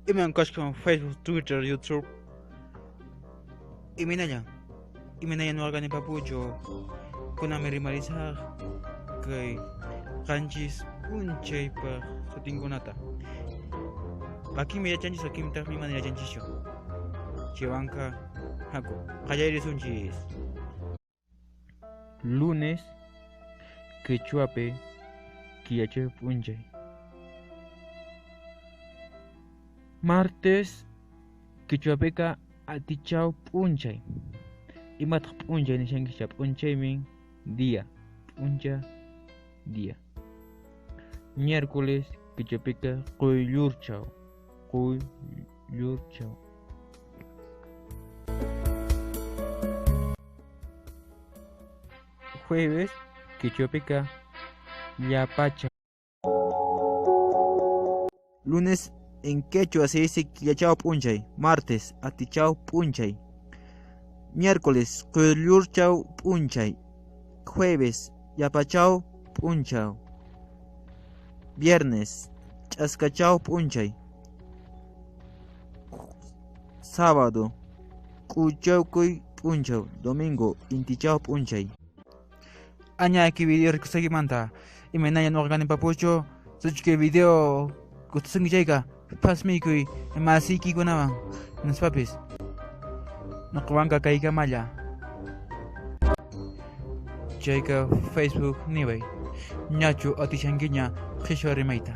Iman kashkan Facebook, Twitter, YouTube. Iminaya. Iminaya no organi papucho. Kuna merimarizar. Kay kanchis unchay pa sutingunata. Aquí me yachanchis aquí me mi manera yanchisho. Chivanka haku. Kayairis unchis. Lunes, quechuape, quiache punchay. Martes, quechuapeca atichao punchay. Imat punchay ni shankisha punchay min día. Puncha día. Miércoles, quechuapeca coyurchao. Coyurchao. Jueves, quechuapeca yapacha. Lunes en quechua se dice quillachao punchay. Martes atichao punchay. Miércoles coyurchao punchay. Jueves yapachao punchay. Viernes chascachao punchay. Sábado cuchaucoy punchay. Domingo intichao punchay. Aña que video rikusagi manta. Imenaya no organi papucho. Suchke video kutusungi jayka. Pasmi kuy masiki kunawan. Nos papis. No kuwanka kayka malla. Jayka Facebook niway. Ñachu atishangiña qhishwa rimayta.